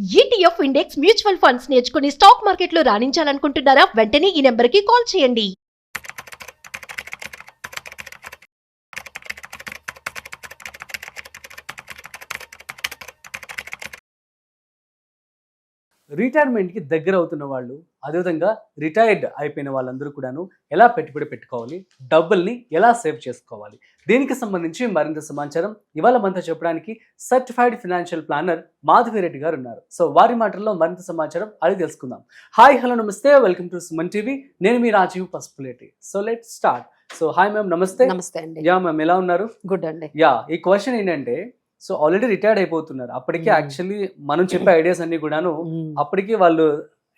ETF index mutual funds నేర్చుకుని stock మార్కెట్లో రాణించాలనుకుంటున్నారా? వెంటనే ఈ నెంబర్కి కాల్ చేయండి. రిటైర్మెంట్‌కి దగ్గర అవుతున్న వాళ్ళు, అదేవిధంగా రిటైర్డ్ అయిపోయిన వాళ్ళందరూ కూడాను ఎలా పెట్టుబడి పెట్టుకోవాలి? డబ్బుల్ని ఎలా సేవ్ చేసుకోవాలి? దీనికి సంబంధించి మరింత సమాచారం ఇవాళ మనతో చెప్పడానికి సర్టిఫైడ్ ఫైనాన్షియల్ ప్లానర్ మాధవిరెడ్డి గారు ఉన్నారు. సో వారి మాటల్లో మరింత సమాచారం అది తెలుసుకుందాం. హాయ్, హలో, నమస్తే, వెల్కమ్ టు సుమన్ టీవీ. నేను మీ Rajeev Pasupuleti. So let's start. So hi ma'am, నమస్తే. నమస్తే అండి. యా మ్యామ్, ఎలా ఉన్నారు? గుడ్ అండి. యా, ఈ క్వశ్చన్ ఏంటంటే, సో ఆల్రెడీ రిటైర్డ్ అయిపోతున్నారు. అప్పటికే యాక్చువల్లీ మనం చెప్పే ఐడియాస్ అన్ని కూడాను అప్పటికి వాళ్ళు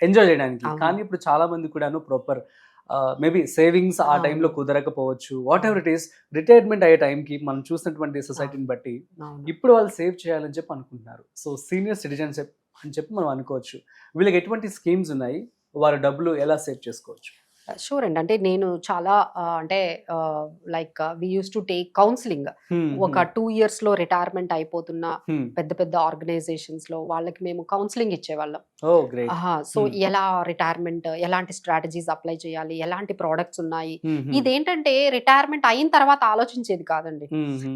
ఎంజాయ్ చేయడానికి. కానీ ఇప్పుడు చాలా మంది కూడాను ప్రాపర్ మేబీ సేవింగ్స్ ఆ టైంలో కుదరకపోవచ్చు. Whatever it is, retirement అయ్యే టైంకి మనం చూసినటువంటి సొసైటీని బట్టి ఇప్పుడు వాళ్ళు సేవ్ చేయాలని చెప్పి అనుకుంటున్నారు. సో సీనియర్ సిటిజన్స్ అని చెప్పి మనం అనుకోవచ్చు. వీళ్ళకి ఎటువంటి స్కీమ్స్ ఉన్నాయి, వారి డబ్బులు ఎలా సేవ్ చేసుకోవచ్చు? షూర్ అండి. అంటే నేను చాలా అంటే like we use to take counselling. ఒక 2 years లో రిటైర్మెంట్ అయిపోతున్న పెద్ద పెద్ద ఆర్గనైజేషన్స్ లో వాళ్ళకి మేము కౌన్సిలింగ్ ఇచ్చేవాళ్ళం. సో ఎలా రిటైర్మెంట్, ఎలాంటి స్ట్రాటజీస్ అప్లై చేయాలి, ఎలాంటి ప్రోడక్ట్స్ ఉన్నాయి. ఇదేంటంటే రిటైర్మెంట్ అయిన తర్వాత ఆలోచించేది కాదండి.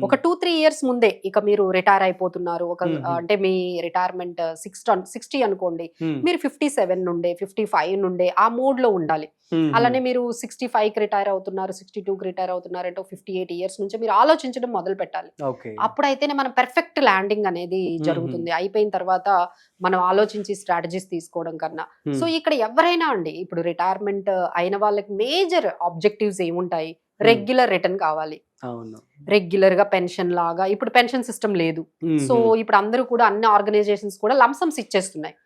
ఒక 2-3 years ముందే ఇక మీరు రిటైర్ అయిపోతున్నారు, ఒక అంటే మీ రిటైర్మెంట్ 60 అనుకోండి, మీరు 57 నుండే 55 నుండే ఆ మోడ్ లో ఉండాలి. అలానే మీరు 65కి రిటైర్ అవుతున్నారు, 62కి రిటైర్ అవుతున్నారు అంటే 58 years నుంచి మీరు ఆలోచించడం మొదలు పెట్టాలి. అప్పుడైతేనే మనం పెర్ఫెక్ట్ ల్యాండింగ్ అనేది జరుగుతుంది. అయిపోయిన తర్వాత మనం ఆలోచించి స్ట్రాటజీస్ తీసుకోవడం కన్నా. సో ఇక్కడ ఎవరైనా అండి, ఇప్పుడు రిటైర్మెంట్ అయిన వాళ్ళకి మేజర్ ఆబ్జెక్టివ్స్ ఏముంటాయి? రెగ్యులర్ రిటర్న్ కావాలి. రెగ్యులర్ గా పెన్షన్ లాగా, ఇప్పుడు పెన్షన్ సిస్టమ్ లేదు. సో ఇప్పుడు అందరూ కూడా అన్ని ఆర్గనైజేషన్స్ కూడా లంసమ్స్ ఇచ్చేస్తున్నాయి.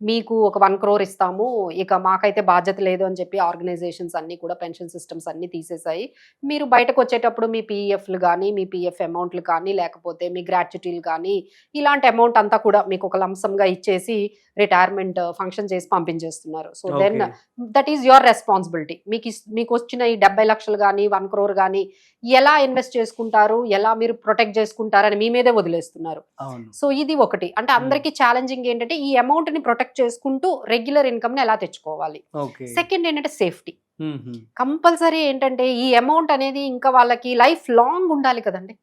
మీకు ఒక 1 crore ఇస్తాము, ఇక మాకైతే బాధ్యత లేదు అని చెప్పి ఆర్గనైజేషన్స్ అన్ని కూడా పెన్షన్ సిస్టమ్స్ అన్ని తీసేసాయి. మీరు బయటకు వచ్చేటప్పుడు మీ పీఎఫ్లు కానీ, మీ పీఎఫ్ అమౌంట్లు కానీ, లేకపోతే మీ గ్రాట్యుటీలు కానీ, ఇలాంటి అమౌంట్ అంతా కూడా మీకు ఒక లంసంగా ఇచ్చేసి రిటైర్మెంట్ ఫంక్షన్ చేసి పంపించేస్తున్నారు. So then that is your responsibility. మీకు వచ్చిన ఈ 70 లక్షలు కానీ 1 crore కానీ ఎలా ఇన్వెస్ట్ చేసుకుంటారు, ఎలా మీరు ప్రొటెక్ట్ చేసుకుంటారని మీ మీదే వదిలేస్తున్నారు. సో ఇది ఒకటి. అంటే అందరికీ ఛాలెంజింగ్ ఏంటంటే ఈ అమౌంట్ ని ప్రొటెక్ట్ చేసుకుంటూ రెగ్యులర్ ఇన్కమ్ ని ఎలా తెచ్చుకోవాలి. సెకండ్ ఏంటంటే సేఫ్టీ. కంపల్సరీ ఏంటంటే ఈ అమౌంట్ అనేది ఇంకా వాళ్ళకి లైఫ్ లాంగ్ ఉండాలి కదండి.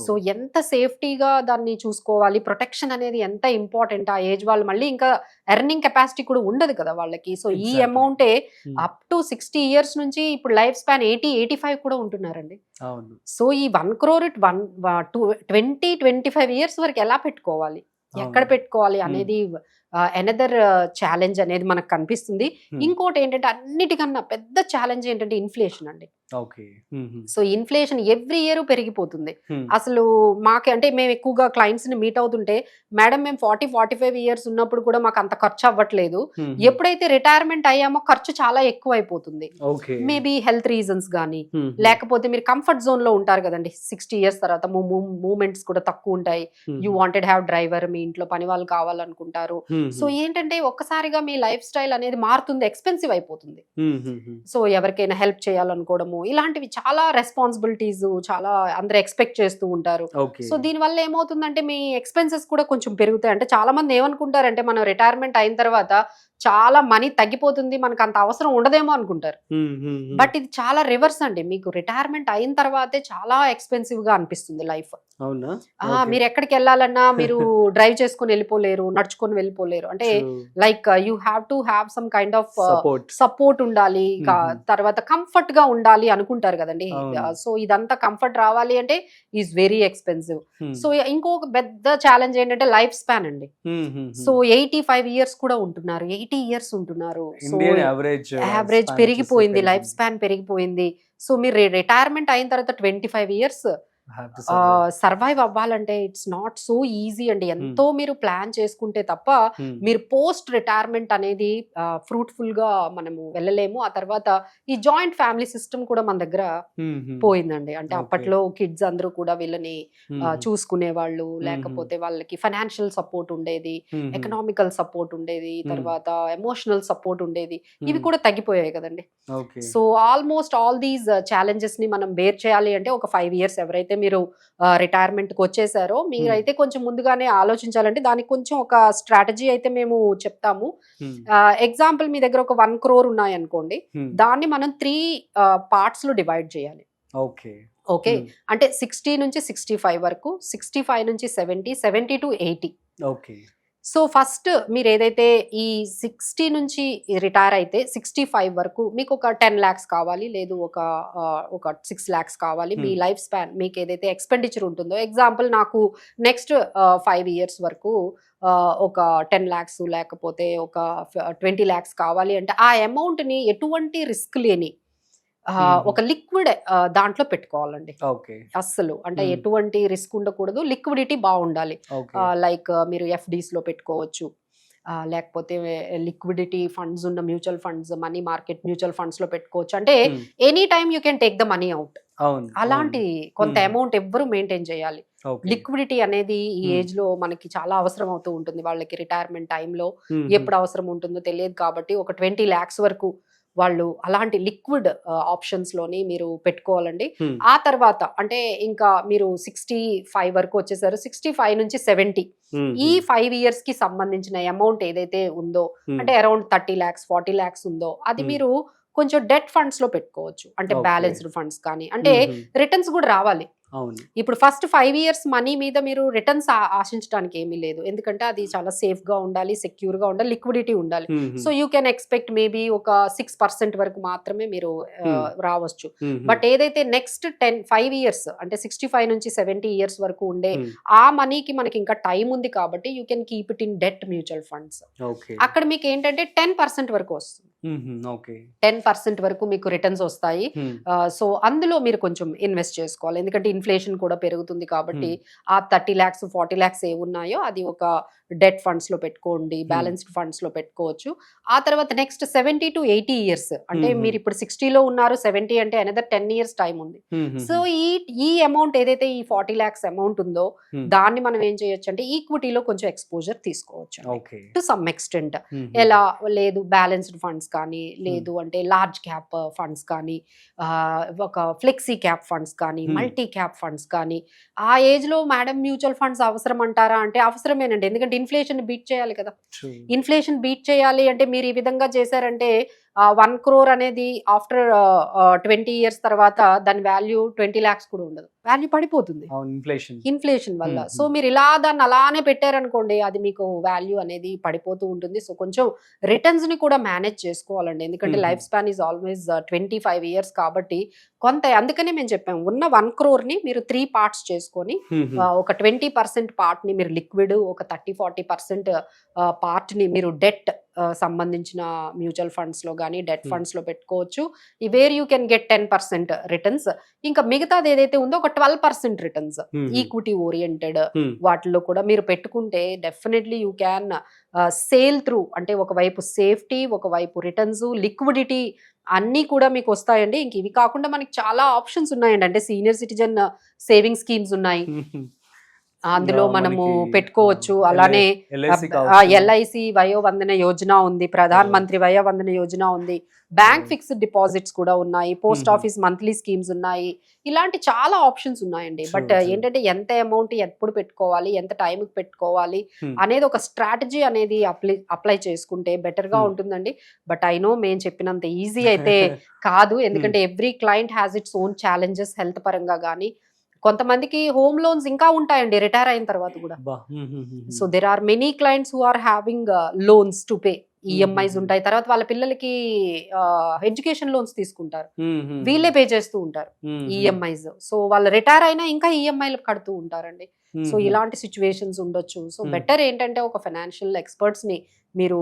సో ఎంత సేఫ్టీగా దాన్ని చూసుకోవాలి, ప్రొటెక్షన్ అనేది ఎంత ఇంపార్టెంట్. ఆ ఏజ్ వాళ్ళు మళ్ళీ ఇంకా ఎర్నింగ్ కెపాసిటీ కూడా ఉండదు కదా వాళ్ళకి. సో ఈ అమౌంటే అప్ టు 60 years నుంచి ఇప్పుడు లైఫ్ స్పాన్ 80-85 కూడా ఉంటున్నారండి. సో ఈ 1 crore 20-25 years వరకు ఎలా పెట్టుకోవాలి, ఎక్కడ పెట్టుకోవాలి అనేది అనదర్ ఛాలెంజ్ అనేది మనకు కనిపిస్తుంది. ఇంకోటి ఏంటంటే అన్నిటికన్నా పెద్ద ఛాలెంజ్ ఏంటంటే ఇన్ఫ్లేషన్ అండి. సో ఇన్ఫ్లేషన్ ఎవ్రీ ఇయర్ పెరిగిపోతుంది. అసలు మాకే అంటే మేము ఎక్కువగా క్లయింట్స్ ని మీట్ అవుతుంటే, మేడం మేము 40-45 years ఉన్నప్పుడు కూడా మాకు అంత ఖర్చు అవ్వట్లేదు, ఎప్పుడైతే రిటైర్మెంట్ అయ్యామో ఖర్చు చాలా ఎక్కువ అయిపోతుంది. మేబీ హెల్త్ రీజన్స్ గానీ, లేకపోతే మీరు కంఫర్ట్ జోన్ లో ఉంటారు కదండి. 60 years తర్వాత మూవ్మెంట్స్ కూడా తక్కువ ఉంటాయి. యూ వాంటెడ్ హ్యావ్ డ్రైవర్, మీ ఇంట్లో పని వాళ్ళు కావాలనుకుంటారు. సో ఏంటంటే ఒక్కసారిగా మీ లైఫ్ స్టైల్ అనేది మారుతుంది, ఎక్స్పెన్సివ్ అయిపోతుంది. సో ఎవరికైనా హెల్ప్ చేయాలనుకోవడము, ఇలాంటివి చాలా రెస్పాన్సిబిలిటీస్ చాలా అందరూ ఎక్స్పెక్ట్ చేస్తూ ఉంటారు. సో దీని వల్ల ఏమవుతుందంటే మీ ఎక్స్పెన్సెస్ కూడా కొంచెం పెరుగుతాయి. అంటే చాలా మంది ఏమనుకుంటారంటే మనం రిటైర్మెంట్ అయిన తర్వాత చాలా మనీ తగ్గిపోతుంది, మనకు అంత అవసరం ఉండదేమో అనుకుంటారు. బట్ ఇది చాలా రివర్స్ అండి. మీకు రిటైర్మెంట్ అయిన తర్వాతే చాలా ఎక్స్పెన్సివ్ గా అనిపిస్తుంది లైఫ్. మీరు ఎక్కడికి వెళ్ళాలన్నా మీరు డ్రైవ్ చేసుకుని వెళ్ళిపోలేరు, నడుచుకొని వెళ్ళిపోలేరు. అంటే like you have to have some kind of support ఉండాలి. తర్వాత కంఫర్ట్ గా ఉండాలి అనుకుంటారు కదండి. సో ఇదంతా కంఫర్ట్ రావాలి అంటే ఈజ్ వెరీ ఎక్స్పెన్సివ్. సో ఇంకొక పెద్ద ఛాలెంజ్ ఏంటంటే లైఫ్ స్పాన్ అండి. సో 85 years కూడా ఉంటున్నారు, 80 years ఉంటున్నారు. సో యావరేజ్ పెరిగిపోయింది, లైఫ్ స్పాన్ పెరిగిపోయింది. సో మీరు రిటైర్మెంట్ అయిన తర్వాత 25 years సర్వైవ్ అవ్వాలంటే ఇట్స్ నాట్ సో ఈజీ అండి. ఎంతో మీరు ప్లాన్ చేసుకుంటే తప్ప మీరు పోస్ట్ రిటైర్మెంట్ అనేది ఫ్రూట్ఫుల్ గా మనము వెళ్ళలేము. ఆ తర్వాత ఈ జాయింట్ ఫ్యామిలీ సిస్టమ్ కూడా మన దగ్గర పోయిందండి. అంటే అప్పట్లో కిడ్స్ అందరూ కూడా వీళ్ళని చూసుకునే వాళ్ళు, లేకపోతే వాళ్ళకి ఫైనాన్షియల్ సపోర్ట్ ఉండేది, ఎకనామికల్ సపోర్ట్ ఉండేది, తర్వాత ఎమోషనల్ సపోర్ట్ ఉండేది. ఇవి కూడా తగ్గిపోయాయి కదండి. So almost all these challenges ని మనం బేర్ చేయాలి అంటే ఒక 5 years ఎవరైతే మీరు రిటైర్మెంట్కి వచ్చేసారో మీరైతే కొంచెం ముందుగానే ఆలోచించాలంటే దానికి కొంచెం ఒక స్ట్రాటజీ అయితే మేము చెప్తాము. ఎగ్జాంపుల్ మీ దగ్గర ఒక 1 crore ఉన్నాయనుకోండి, దాన్ని మనం 3 parts లో డివైడ్ చేయాలి. ఓకే, అంటే 60 నుంచి 65 వరకు, 65 నుంచి 70, 70 to 80. సో ఫస్ట్ మీరు ఏదైతే ఈ 60 నుంచి రిటైర్ అయితే 65 వరకు మీకు ఒక 10 lakhs కావాలి, లేదు ఒక 6 lakhs కావాలి. మీ లైఫ్ స్పాన్ మీకు ఏదైతే ఎక్స్పెండిచర్ ఉంటుందో, ఎగ్జాంపుల్ నాకు నెక్స్ట్ 5 years వరకు ఒక 10 lakhs లేకపోతే ఒక 20 lakhs కావాలి అంటే ఆ అమౌంట్ని ఎటువంటి రిస్క్ లేని ఒక లిక్విడ్ దాంట్లో పెట్టుకోవాలండి. అస్సలు అంటే ఎటువంటి రిస్క్ ఉండకూడదు, లిక్విడిటీ బాగుండాలి. లైక్ మీరు FDs లో పెట్టుకోవచ్చు, లేకపోతే లిక్విడిటీ ఫండ్స్ ఉన్న mutual funds, money market mutual funds లో పెట్టుకోవచ్చు. అంటే any time you can take the money out. అలాంటి కొంత అమౌంట్ ఎవ్వరు మెయింటైన్ చేయాలి. లిక్విడిటీ అనేది ఈ ఏజ్ లో మనకి చాలా అవసరం అవుతూ ఉంటుంది. వాళ్ళకి రిటైర్మెంట్ టైంలో ఎప్పుడు అవసరం ఉంటుందో తెలియదు కాబట్టి ఒక 20 lakhs వరకు వాళ్ళు అలాంటి లిక్విడ్ ఆప్షన్స్ లోని మీరు పెట్టుకోవాలండి. ఆ తర్వాత అంటే ఇంకా మీరు 65 వరకు వచ్చేసారు, 65 నుంచి 70 ఈ 5 years కి సంబంధించిన అమౌంట్ ఏదైతే ఉందో, అంటే అరౌండ్ 30 lakhs 40 lakhs ఉందో, అది మీరు కొంచెం డెట్ ఫండ్స్ లో పెట్టుకోవచ్చు. అంటే బ్యాలెన్స్డ్ ఫండ్స్ కానీ, అంటే రిటర్న్స్ కూడా రావాలి. ఇప్పుడు ఫస్ట్ 5 years మనీ మీద మీరు రిటర్న్స్ ఆశించడానికి ఏమీ లేదు, ఎందుకంటే అది చాలా సేఫ్ గా ఉండాలి, సెక్యూర్ గా ఉండాలి, లిక్విడిటీ ఉండాలి. So you can expect maybe ఒక 6% వరకు మాత్రమే మీరు రావచ్చు. బట్ ఏదైతే నెక్స్ట్ 5 years అంటే 65 నుంచి 70 years వరకు ఉండే ఆ మనీకి మనకి ఇంకా టైం ఉంది కాబట్టి you can keep it in debt mutual funds. అక్కడ మీకు ఏంటంటే 10% వరకు వస్తుంది, 10% వరకు మీకు రిటర్న్స్ వస్తాయి. సో అందులో మీరు కొంచెం ఇన్వెస్ట్ చేసుకోవాలి, ఎందుకంటే ఇన్ఫ్లేషన్ కూడా పెరుగుతుంది కాబట్టి ఆ 30 lakhs 40 lakhs ఏ ఉన్నాయో అది ఒక డెట్ ఫండ్స్ లో పెట్టుకోండి, బ్యాలెన్స్డ్ ఫండ్స్ లో పెట్టుకోవచ్చు. ఆ తర్వాత నెక్స్ట్ 70 to 80 years అంటే మీరు ఇప్పుడు 60 లో ఉన్నారు, 70 అంటే అనదర్ 10 years టైం ఉంది. సో ఈ అమౌంట్ ఏదైతే ఈ 40 lakhs అమౌంట్ ఉందో దాన్ని మనం ఏం చేయొచ్చు అంటే ఈక్విటీలో కొంచెం ఎక్స్పోజర్ తీసుకోవచ్చు టు సమ్ ఎక్స్టెంట్. ఎలా లేదు, బ్యాలెన్స్డ్ ఫండ్స్ కానీ, లేదు అంటే లార్జ్ క్యాప్ ఫండ్స్ కానీ, ఒక ఫ్లెక్సీ క్యాప్ ఫండ్స్ కానీ, మల్టీ క్యాప్ ఫండ్స్ కానీ. ఆ ఏజ్ లో మేడం మ్యూచువల్ ఫండ్స్ అవసరం అంటారా అంటే అవసరమేనండి, ఎందుకంటే ఇన్ఫ్లేషన్ బీట్ చేయాలి కదా. ఇన్ఫ్లేషన్ బీట్ చేయాలి అంటే మీరు ఈ విధంగా చేశారంటే 1 crore అనేది ఆఫ్టర్ 20 years తర్వాత దాని వాల్యూ 20 lakhs కూడా ఉండదు, వాల్యూ పడిపోతుంది ఇన్ఫ్లేషన్ వల్ల. సో మీరు ఇలా దాన్ని అలానే పెట్టారనుకోండి, అది మీకు వాల్యూ అనేది పడిపోతూ ఉంటుంది. సో కొంచెం రిటర్న్స్ ని కూడా మేనేజ్ చేసుకోవాలండి, ఎందుకంటే life span is always 25 years కాబట్టి కొంత. అందుకనే మేము చెప్పాము, ఉన్న 1 crore ని మీరు 3 parts చేసుకొని ఒక 20% పార్ట్ ని మీరు లిక్విడ్, ఒక 30-40% పార్ట్ ని మీరు డెట్ సంబంధించిన మ్యూచువల్ ఫండ్స్ లో కానీ డెట్ ఫండ్స్ లో పెట్టుకోవచ్చు. Where you can get 10% returns. ఇంకా మిగతాది ఏదైతే ఉందో ఒక 12% రిటర్న్స్ ఈక్విటీ ఓరియంటెడ్ వాటిల్లో కూడా మీరు పెట్టుకుంటే definitely you can sale through. అంటే ఒకవైపు సేఫ్టీ, ఒకవైపు రిటర్న్స్, లిక్విడిటీ అన్నీ కూడా మీకు వస్తాయండి. ఇంక ఇవి కాకుండా మనకి చాలా ఆప్షన్స్ ఉన్నాయండి, అంటే సీనియర్ సిటిజన్ సేవింగ్ స్కీమ్స్ ఉన్నాయి, అందులో మనము పెట్టుకోవచ్చు. అలానే LIC వయో వందన యోజన ఉంది, ప్రధాన్ మంత్రి వయో వందన యోజన ఉంది, బ్యాంక్ ఫిక్స్డ్ డిపాజిట్స్ కూడా ఉన్నాయి, పోస్ట్ ఆఫీస్ మంత్లీ స్కీమ్స్ ఉన్నాయి. ఇలాంటి చాలా ఆప్షన్స్ ఉన్నాయండి. బట్ ఏంటంటే ఎంత అమౌంట్ ఎప్పుడు పెట్టుకోవాలి, ఎంత టైంకి పెట్టుకోవాలి అనేది ఒక స్ట్రాటజీ అనేది అప్లై చేసుకుంటే బెటర్ గా ఉంటుందండి. బట్ ఐ నో మేము చెప్పినంత ఈజీ అయితే కాదు, ఎందుకంటే every client has its own challenges. Health పరంగా కానీ, కొంతమందికి హోమ్ లోన్స్ ఇంకా ఉంటాయండి రిటైర్ అయిన తర్వాత కూడా. So there are many clients who are having loans to pay. EMIs ఉంటాయి, తర్వాత వాళ్ళ పిల్లలకి ఎడ్యుకేషన్ లోన్స్ తీసుకుంటారు, వీళ్ళే పే చేస్తూ ఉంటారు ఈఎంఐస్. సో వాళ్ళు రిటైర్ అయినా ఇంకా ఈఎంఐలు కడుతూ ఉంటారండి. సో ఇలాంటి సిచ్యువేషన్స్ ఉండొచ్చు. సో బెటర్ ఏంటంటే ఒక ఫైనాన్షియల్ ఎక్స్పర్ట్స్ ని మీరు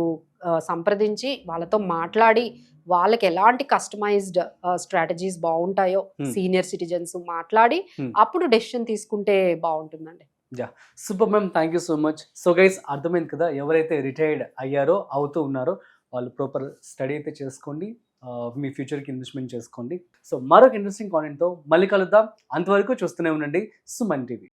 సంప్రదించి వాళ్ళతో మాట్లాడి వాళ్ళకి ఎలాంటి కస్టమైజ్డ్ స్ట్రాటజీస్ బాగుంటాయో సీనియర్ సిటిజన్స్ మాట్లాడి అప్పుడు డెసిషన్ తీసుకుంటే బాగుంటుందండి. Super ma'am, thank you so much. So guys, అర్థమైంది కదా, ఎవరైతే రిటైర్డ్ అయ్యారో అవుతూ ఉన్నారో వాళ్ళు ప్రాపర్ స్టడీ అయితే చేసుకోండి, మీ ఫ్యూచర్కి ఇన్వెస్ట్మెంట్ చేసుకోండి. సో మరొక ఇంట్రెస్టింగ్ కాంటెంట్తో మళ్ళీ కలుద్దాం. అంతవరకు చూస్తూనే ఉండండి సుమన్ టీవీ.